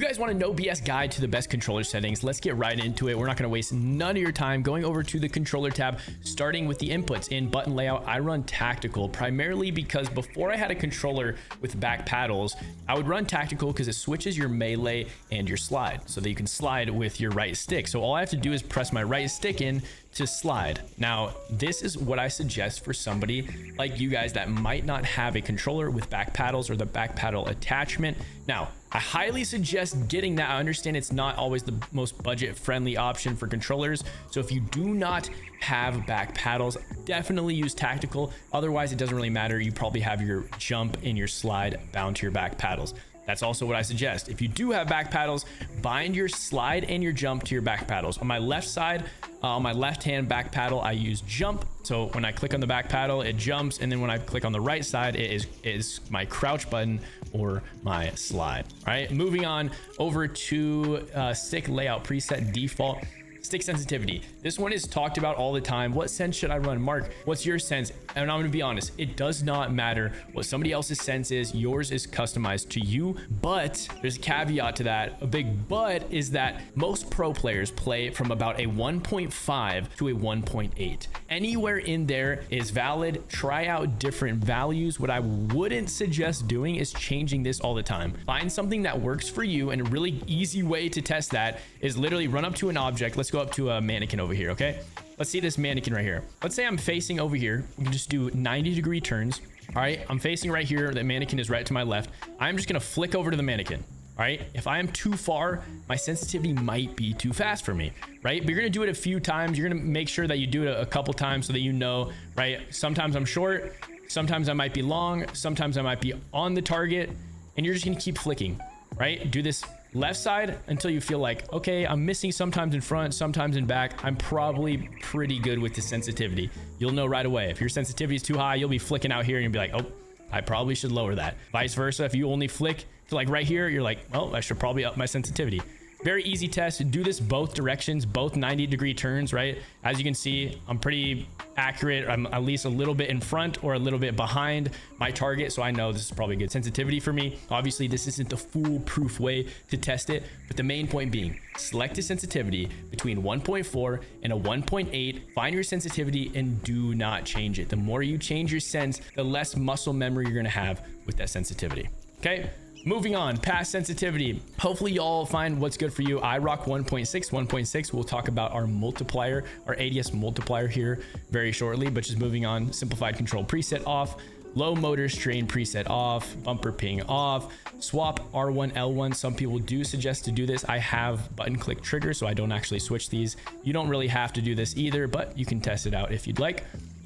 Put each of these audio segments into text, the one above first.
guys want a no BS guide to the best controller settings, let's get right into it. We're not going to waste none of your time going over to the controller tab, starting with the inputs. In button layout, I run tactical primarily because before I had a controller with back paddles, I would run tactical because it switches your melee and your slide so that you can slide with your right stick. So all I have to do is press my right stick in to slide. Now, this is what I suggest for somebody like you guys that might not have a controller with back paddles or the back paddle attachment. Now, I highly suggest getting that. I understand it's not always the most budget friendly option for controllers. So if you do not have back paddles, definitely use tactical. Otherwise, it doesn't really matter. You probably have your jump and your slide bound to your back paddles. That's also what I suggest. If you do have back paddles, bind your slide and your jump to your back paddles. On my left side, on my left hand back paddle, I use jump. So when I click on the back paddle, it jumps. And then when I click on the right side, it is my crouch button or my slide. All right, moving on over to stick layout preset default. Stick sensitivity. This one is talked about all the time. What sense should I run? Mark, what's your sense? And I'm going to be honest, it does not matter what somebody else's sense is. Yours is customized to you, but there's a caveat to that. A big but is that most pro players play from about a 1.5 to a 1.8. Anywhere in there is valid. Try out different values. What I wouldn't suggest doing is changing this all the time. Find something that works for you, and a really easy way to test that is literally run up to an object. Let's go up to a mannequin over here. Okay, let's see this mannequin right here. Let's say I'm facing over here. We can just do 90-degree turns. All right, I'm facing right here. The mannequin is right to my left. I'm just gonna flick over to the mannequin. All right, if I am too far, my sensitivity might be too fast for me, right? But you're gonna do it a few times. You're gonna make sure that you do it a couple times so that you know, right? Sometimes I'm short, sometimes I might be long, sometimes I might be on the target, and you're just gonna keep flicking, right? Do this left side until you feel like, okay, I'm missing sometimes in front, sometimes in back. I'm probably pretty good with the sensitivity. You'll know right away. If your sensitivity is too high, you'll be flicking out here and you'll be like, oh, I probably should lower that. Vice versa, if you only flick to like right here, you're like, well, I should probably up my sensitivity. Very easy test. Do this both directions, both 90-degree turns, right? As you can see, I'm pretty accurate. I'm at least a little bit in front or a little bit behind my target, so I know this is probably good sensitivity for me. Obviously, this isn't the foolproof way to test it, but the main point being, select a sensitivity between 1.4 and a 1.8. Find your sensitivity and do not change it. The more you change your sense, the less muscle memory you're gonna have with that sensitivity. Okay? Moving on, past sensitivity. Hopefully y'all find what's good for you. I rock 1.6. We'll talk about our multiplier, our ADS multiplier here very shortly, but just moving on, simplified control preset off, low motor strain preset off, bumper ping off, swap R1, L1. Some people do suggest to do this. I have button click trigger, so I don't actually switch these. You don't really have to do this either, but you can test it out if you'd like.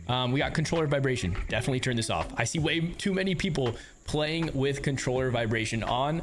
We got controller vibration. Definitely turn this off. I see way too many people playing with controller vibration on.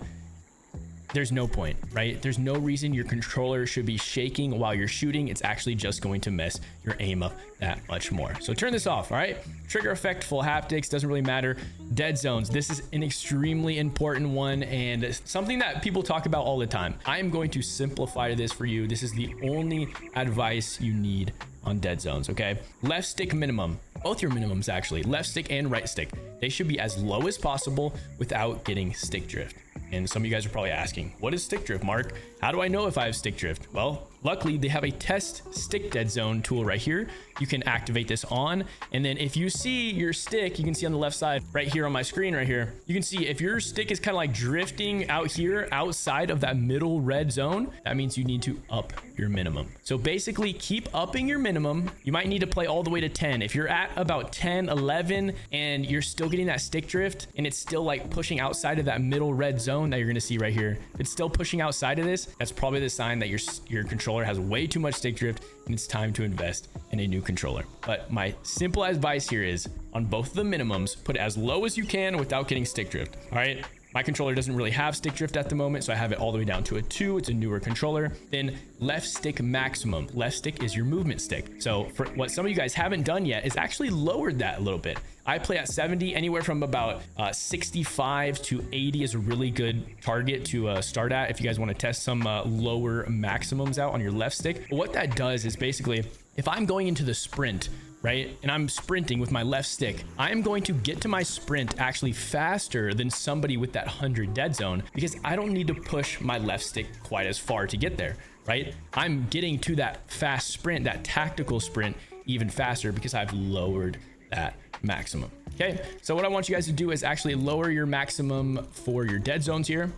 There's no point, right? There's no reason your controller should be shaking while you're shooting. It's actually just going to mess your aim up that much more. So turn this off, all right? Trigger effect, full haptics, doesn't really matter. Dead zones, this is an extremely important one and something that people talk about all the time. I'm going to simplify this for you. This is the only advice you need on dead zones, okay? Left stick minimum, both your minimums actually, left stick and right stick, they should be as low as possible without getting stick drift. And some of you guys are probably asking, what is stick drift, Mark? How do I know if I have stick drift? Well, luckily they have a test stick dead zone tool right here. You can activate this on, and then if you see your stick, you can see on the left side right here on my screen right here, you can see if your stick is kind of like drifting out here outside of that middle red zone, that means you need to up your minimum. So basically keep upping your minimum. You might need to play all the way to 10. If you're at about 10, 11, and you're still getting that stick drift and it's still like pushing outside of that middle red zone that you're going to see right here, if it's still pushing outside of this, that's probably the sign that your controller has way too much stick drift and it's time to invest in a new controller. But my simple advice here is on both of the minimums, put it as low as you can without getting stick drift. All right. My controller doesn't really have stick drift at the moment, so I have it all the way down to a 2. It's a newer controller. Then left stick maximum. Left stick is your movement stick. So for what some of you guys haven't done yet is actually lowered that a little bit. I play at 70, anywhere from about 65 to 80 is a really good target to start at if you guys want to test some lower maximums out on your left stick. But what that does is basically, if I'm going into the sprint right, and I'm sprinting with my left stick, I am going to get to my sprint actually faster than somebody with that 100 dead zone because I don't need to push my left stick quite as far to get there, right? I'm getting to that fast sprint, that tactical sprint, even faster because I've lowered that maximum. Okay, so what I want you guys to do is actually lower your maximum for your dead zones here.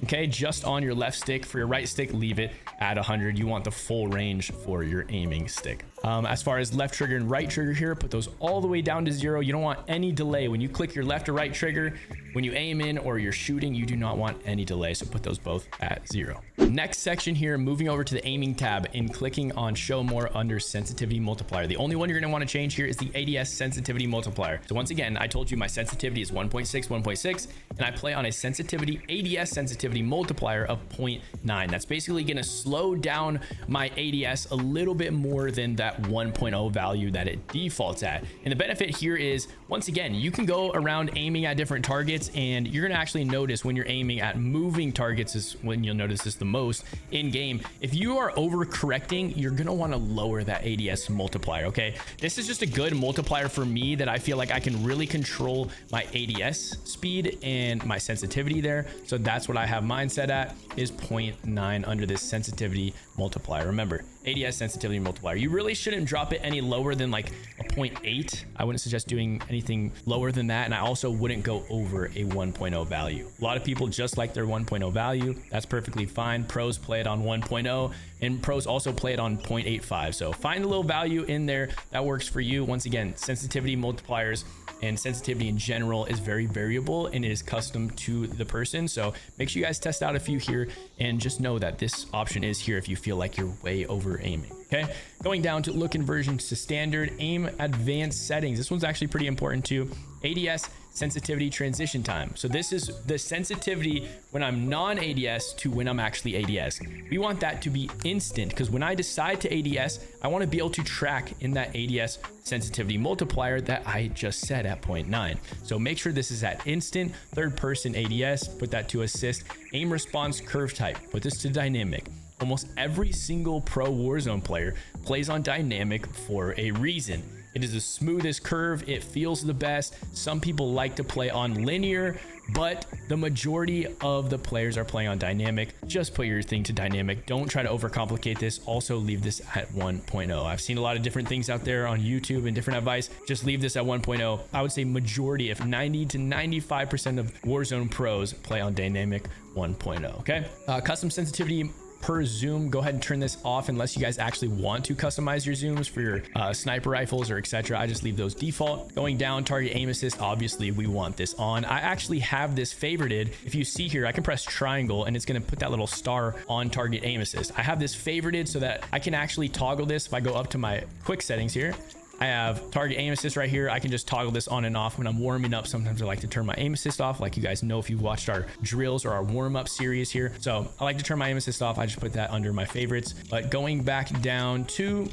Okay, just on your left stick. For your right stick, leave it at 100. You want the full range for your aiming stick. As far as left trigger and right trigger here, put those all the way down to 0. You don't want any delay when you click your left or right trigger. When you aim in or you're shooting, you do not want any delay, so put those both at 0. Next section here, moving over to the aiming tab and clicking on show more under sensitivity multiplier. The only one you're going to want to change here is the ADS sensitivity multiplier. So once again, I told you my sensitivity is 1.6, 1.6, and I play on a sensitivity ADS sensitivity multiplier of 0.9. That's basically going to slow down my ADS a little bit more than that 1.0 value that it defaults at. And the benefit here is, once again, you can go around aiming at different targets, and you're going to actually notice when you're aiming at moving targets is when you'll notice this the most in game. If you are overcorrecting, you're going to want to lower that ADS multiplier. Okay, this is just a good multiplier for me that I feel like I can really control my ADS speed and my sensitivity there. So that's what I have mine set at, is 0.9 under this sensitivity multiplier. Remember, ADS sensitivity multiplier. You really shouldn't drop it any lower than like a 0.8. I wouldn't suggest doing anything lower than that, and I also wouldn't go over a 1.0 value. A lot of people just like their 1.0 value. That's perfectly fine. Pros play it on 1.0, and pros also play it on 0.85. So find a little value in there that works for you. Once again, sensitivity multipliers and sensitivity in general is very variable and it is custom to the person. So make sure you guys test out a few here, and just know that this option is here if you feel like you're way over aiming. Okay, going down to look conversions to standard, aim advanced settings. This one's actually pretty important too. ADS sensitivity transition time. So this is the sensitivity when I'm non-ADS to when I'm actually ADS. We want that to be instant, because when I decide to ADS, I want to be able to track in that ADS sensitivity multiplier that I just set at 0.9. So make sure this is at instant. Third person ADS, put that to assist. Aim response curve type, put this to dynamic. Almost every single pro Warzone player plays on dynamic for a reason. It is the smoothest curve. It feels the best. Some people like to play on linear, but the majority of the players are playing on dynamic. Just put your thing to dynamic. Don't try to overcomplicate this. Also leave this at 1.0. I've seen a lot of different things out there on YouTube and different advice. Just leave this at 1.0. I would say majority, if 90 to 95% of Warzone pros play on dynamic 1.0. Okay. Custom sensitivity per zoom, go ahead and turn this off unless you guys actually want to customize your zooms for your sniper rifles or etc. I just leave those default. Going down, target aim assist, obviously we want this on. I actually have this favorited. If you see here, I can press triangle and it's going to put that little star on target aim assist. I have this favorited so that I can actually toggle this. If I go up to my quick settings here, I have target aim assist right here. I can just toggle this on and off when I'm warming up. Sometimes I like to turn my aim assist off, like you guys know if you've watched our drills or our warm-up series here. So I like to turn my aim assist off. I just put that under my favorites. But going back down to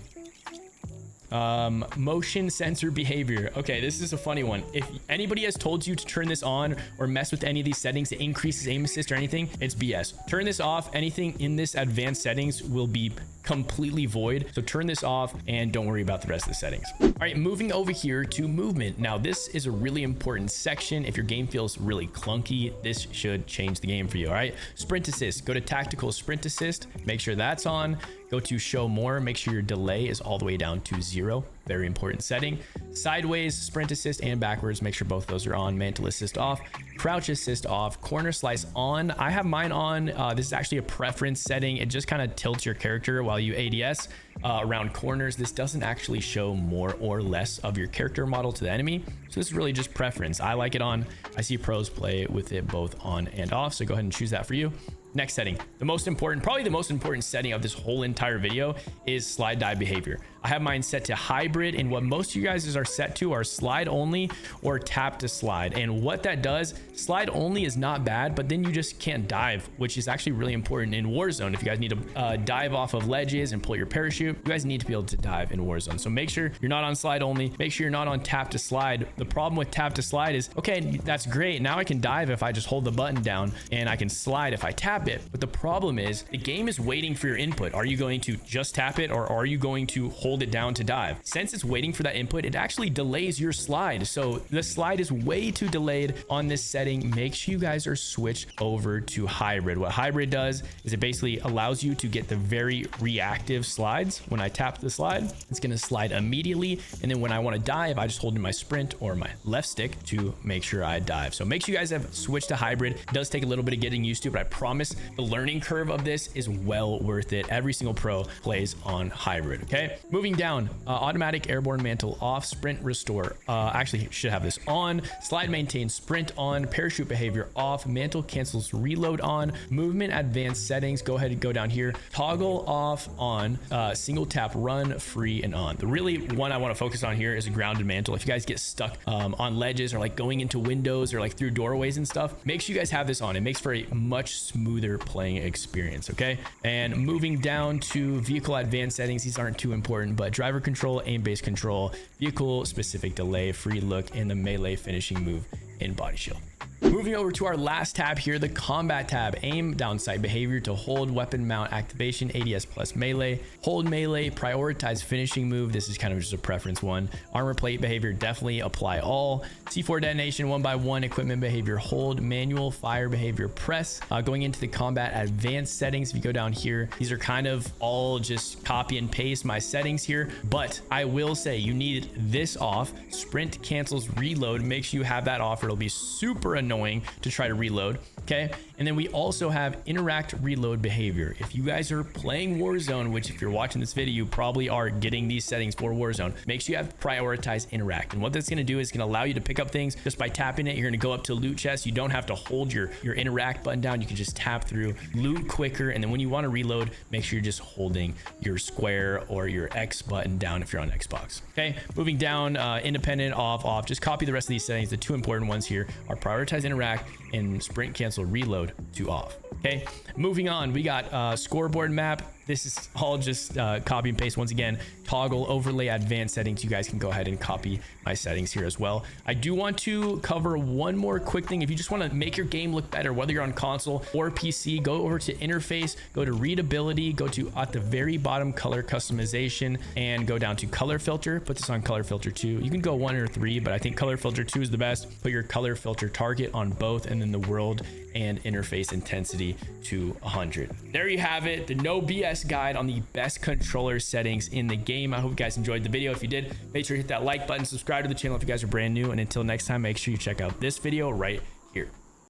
motion sensor behavior. Okay, this is a funny one. If anybody has told you to turn this on or mess with any of these settings to increase aim assist or anything, it's BS. Turn this off. Anything in this advanced settings will be completely void. So turn this off and don't worry about the rest of the settings. All right, moving over here to movement. Now this is a really important section. If your game feels really clunky, this should change the game for you. All right, sprint assist, go to tactical sprint assist, make sure that's on. Go to show more, make sure your delay is all the way down to 0. Very important setting. Sideways, sprint assist, and backwards, make sure both of those are on. Mantle assist off, crouch assist off, corner slice on. I have mine on. This is actually a preference setting. It just kind of tilts your character while you ADS around corners. This doesn't actually show more or less of your character model to the enemy. So this is really just preference. I like it on. I see pros play with it both on and off. So go ahead and choose that for you. Next setting, the most important, probably the most important setting of this whole entire video is slide dive behavior. I have mine set to hybrid, and what most of you guys are set to are slide only or tap to slide. And what that does, slide only is not bad, but then you just can't dive, which is actually really important in Warzone. If you guys need to dive off of ledges and pull your parachute, you guys need to be able to dive in Warzone. So make sure you're not on slide only. Make sure you're not on tap to slide. The problem with tap to slide is, okay, that's great. Now I can dive if I just hold the button down, and I can slide if I tap tap it. But the problem is the game is waiting for your input. Are you going to just tap it, or are you going to hold it down to dive? Since it's waiting for that input, it actually delays your slide. So the slide is way too delayed on this setting. Make sure you guys are switched over to hybrid. What hybrid does is it basically allows you to get the very reactive slides. When I tap the slide, it's going to slide immediately. And then when I want to dive, I just hold in my sprint or my left stick to make sure I dive. So make sure you guys have switched to hybrid. It does take a little bit of getting used to, but I promise the learning curve of this is well worth it. Every single pro plays on hybrid. Okay, moving down, automatic airborne mantle off, sprint restore. Actually should have this on. Slide maintain sprint on, parachute behavior off, mantle cancels reload on, movement advanced settings. Go ahead and go down here, toggle off on, single tap run free and on. The really one I want to focus on here is a grounded mantle. If you guys get stuck on ledges or like going into windows or like through doorways and stuff, make sure you guys have this on. It makes for a much smoother playing experience. Okay, and moving down to vehicle advanced settings, these aren't too important, but driver control, aim based control, vehicle specific delay, free look, and the melee finishing move in body shield. Moving over to our last tab here, the combat tab, aim down sight behavior to hold weapon mount activation, ADS plus melee, hold melee, prioritize finishing move. This is kind of just a preference one. Armor plate behavior, definitely apply all. C4 detonation, 1x1 equipment behavior, hold, manual fire behavior, press. Going into the combat advanced settings, if you go down here, these are kind of all just copy and paste my settings here, but I will say you need this off. Sprint cancels reload. Make sure you have that off, or it'll be super annoying to try to reload. Okay, and then we also have interact reload behavior. If you guys are playing Warzone, which if you're watching this video, you probably are getting these settings for Warzone, make sure you have prioritize interact. And what that's going to do is going to allow you to pick up things just by tapping it. You're going to go up to loot chest. You don't have to hold your interact button down. You can just tap through, loot quicker. And then when you want to reload, make sure you're just holding your square or your X button down if you're on Xbox. Okay, moving down, independent off. Just copy the rest of these settings. The two important ones here are prioritize interact and sprint cancel reload to off. Okay, moving on, we got scoreboard map. This is all just copy and paste. Once again, toggle overlay advanced settings. You guys can go ahead and copy my settings here as well. I do want to cover one more quick thing. If you just want to make your game look better, whether you're on console or PC, go over to interface, go to readability, go to at the very bottom color customization, and go down to color filter. Put this on color filter 2. You can go 1 or 3, but I think color filter 2 is the best. Put your color filter target on both, and then the world and interface intensity to 100. There you have it, the no BS guide on the best controller settings in the game. I hope you guys enjoyed the video. If you did, make sure to hit that like button, subscribe to the channel if you guys are brand new, and until next time, make sure you check out this video right here.